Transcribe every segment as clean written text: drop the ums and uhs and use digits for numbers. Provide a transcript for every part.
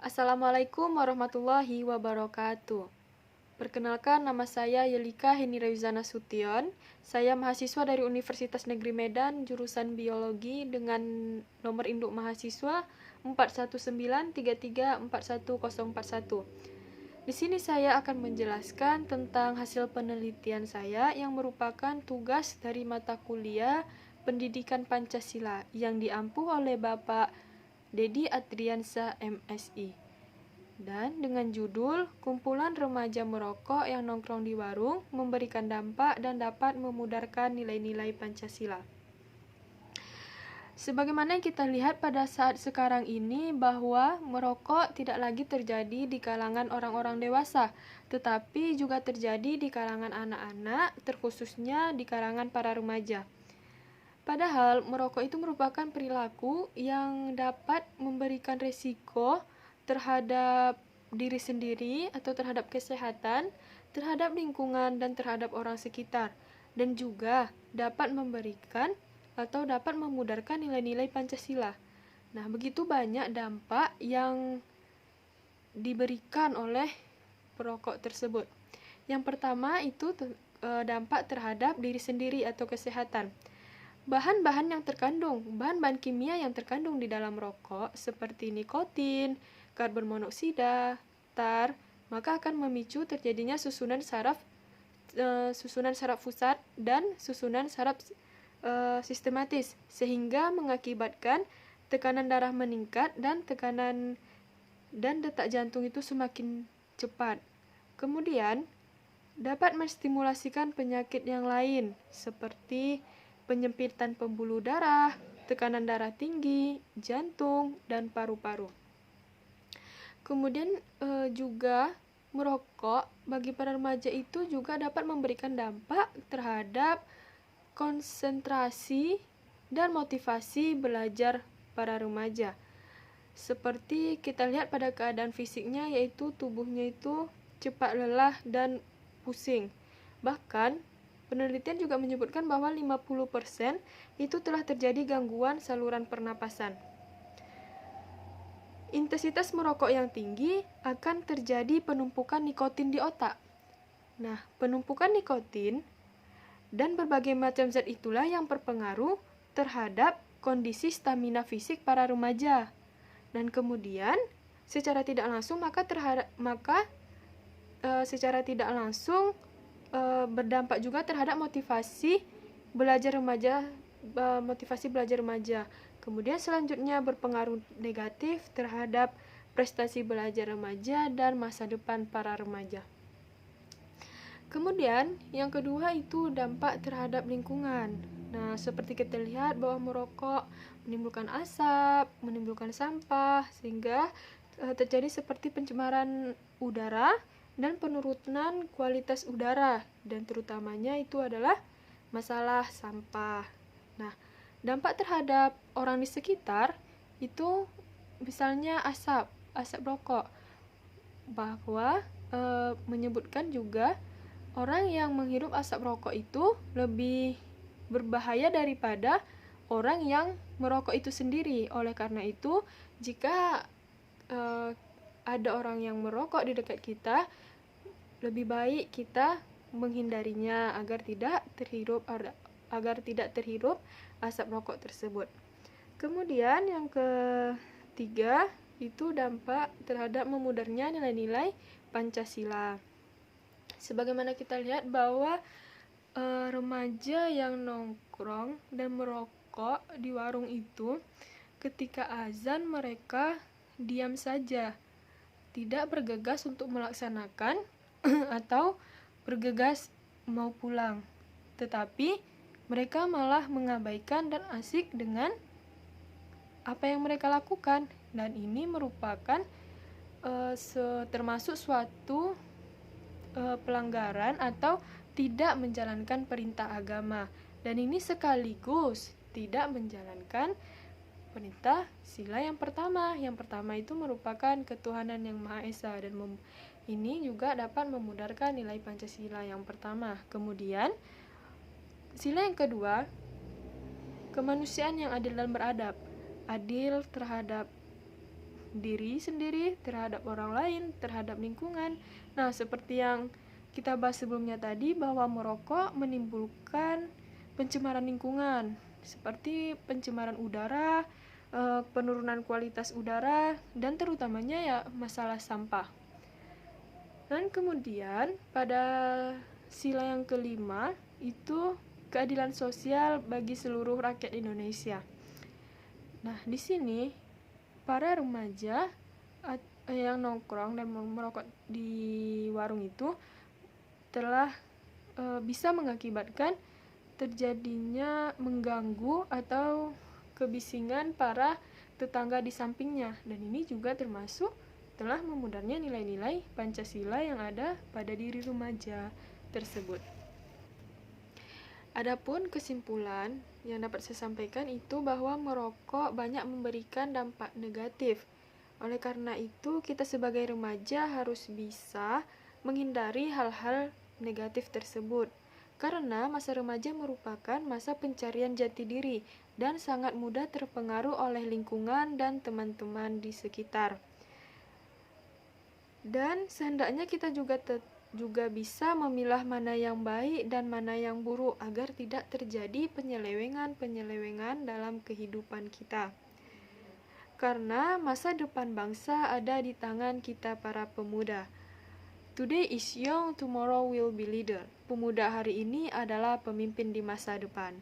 Assalamualaikum warahmatullahi wabarakatuh. Perkenalkan, nama saya Yelika Henirayuzana Sution. Saya mahasiswa dari Universitas Negeri Medan, jurusan Biologi dengan nomor induk mahasiswa 419334141. Di sini saya akan menjelaskan tentang hasil penelitian saya yang merupakan tugas dari mata kuliah Pendidikan Pancasila yang diampu oleh Bapak Dedi Adriansa MSI. Dan dengan judul Kumpulan Remaja Merokok yang Nongkrong di Warung Memberikan Dampak dan Dapat Memudarkan Nilai-Nilai Pancasila. Sebagaimana yang kita lihat pada saat sekarang ini bahwa merokok tidak lagi terjadi di kalangan orang-orang dewasa, tetapi juga terjadi di kalangan anak-anak, terkhususnya di kalangan para remaja. Padahal merokok itu merupakan perilaku yang dapat memberikan resiko terhadap diri sendiri atau terhadap kesehatan, terhadap lingkungan dan terhadap orang sekitar, dan juga dapat memberikan atau dapat memudarkan nilai-nilai Pancasila. Nah, begitu banyak dampak yang diberikan oleh perokok tersebut. Yang pertama itu dampak terhadap diri sendiri atau kesehatan. Bahan-bahan kimia yang terkandung di dalam rokok seperti nikotin, karbon monoksida, tar, maka akan memicu terjadinya susunan saraf pusat dan susunan saraf sistematis, sehingga mengakibatkan tekanan darah meningkat dan detak jantung itu semakin cepat. Kemudian dapat menstimulasikan penyakit yang lain seperti penyempitan pembuluh darah, tekanan darah tinggi, jantung, dan paru-paru. Kemudian juga merokok bagi para remaja itu juga dapat memberikan dampak terhadap konsentrasi dan motivasi belajar para remaja. Seperti kita lihat pada keadaan fisiknya, yaitu tubuhnya itu cepat lelah dan pusing. Bahkan penelitian juga menyebutkan bahwa 50% itu telah terjadi gangguan saluran pernapasan. Intensitas merokok yang tinggi akan terjadi penumpukan nikotin di otak. Nah, penumpukan nikotin dan berbagai macam zat itulah yang berpengaruh terhadap kondisi stamina fisik para remaja. Dan kemudian secara tidak langsung secara tidak langsung berdampak juga terhadap motivasi belajar remaja. Kemudian selanjutnya berpengaruh negatif terhadap prestasi belajar remaja dan masa depan para remaja. Kemudian yang kedua itu dampak terhadap lingkungan. Nah, seperti kita lihat bahwa merokok menimbulkan asap, menimbulkan sampah, sehingga terjadi seperti pencemaran udara dan penurunan kualitas udara, dan terutamanya itu adalah masalah sampah. Nah, dampak terhadap orang di sekitar itu misalnya asap rokok, bahwa menyebutkan juga orang yang menghirup asap rokok itu lebih berbahaya daripada orang yang merokok itu sendiri. Oleh karena itu, jika ada orang yang merokok di dekat kita, lebih baik kita menghindarinya agar tidak terhirup asap rokok tersebut. Kemudian yang ketiga itu dampak terhadap memudarnya nilai-nilai Pancasila. Sebagaimana kita lihat bahwa remaja yang nongkrong dan merokok di warung itu, ketika azan mereka diam saja, tidak bergegas untuk melaksanakan atau bergegas mau pulang, tetapi mereka malah mengabaikan dan asik dengan apa yang mereka lakukan, dan ini merupakan termasuk suatu pelanggaran atau tidak menjalankan perintah agama, dan ini sekaligus tidak menjalankan perintah sila yang pertama. Yang pertama itu merupakan ketuhanan yang Maha Esa, dan ini juga dapat memudarkan nilai Pancasila yang pertama. Kemudian sila yang kedua, kemanusiaan yang adil dan beradab. Adil terhadap diri sendiri, terhadap orang lain, terhadap lingkungan. Nah, seperti yang kita bahas sebelumnya tadi, bahwa merokok menimbulkan pencemaran lingkungan, seperti pencemaran udara, penurunan kualitas udara, dan terutamanya ya masalah sampah. Dan kemudian pada sila yang kelima itu keadilan sosial bagi seluruh rakyat Indonesia. Nah, di sini para remaja yang nongkrong dan merokok di warung itu telah bisa mengakibatkan terjadinya mengganggu atau kebisingan para tetangga di sampingnya, dan ini juga termasuk telah memudarnya nilai-nilai Pancasila yang ada pada diri remaja tersebut. Adapun kesimpulan yang dapat saya sampaikan itu bahwa merokok banyak memberikan dampak negatif. Oleh karena itu, kita sebagai remaja harus bisa menghindari hal-hal negatif tersebut. Karena masa remaja merupakan masa pencarian jati diri dan sangat mudah terpengaruh oleh lingkungan dan teman-teman di sekitar. Dan sehendaknya kita juga bisa memilah mana yang baik dan mana yang buruk agar tidak terjadi penyelewengan dalam kehidupan kita. Karena masa depan bangsa ada di tangan kita para pemuda. Today is young, tomorrow will be leader. Pemuda hari ini adalah pemimpin di masa depan.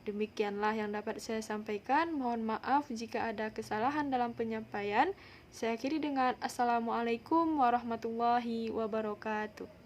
Demikianlah yang dapat saya sampaikan. Mohon maaf jika ada kesalahan dalam penyampaian. Saya akhiri dengan Assalamualaikum warahmatullahi wabarakatuh.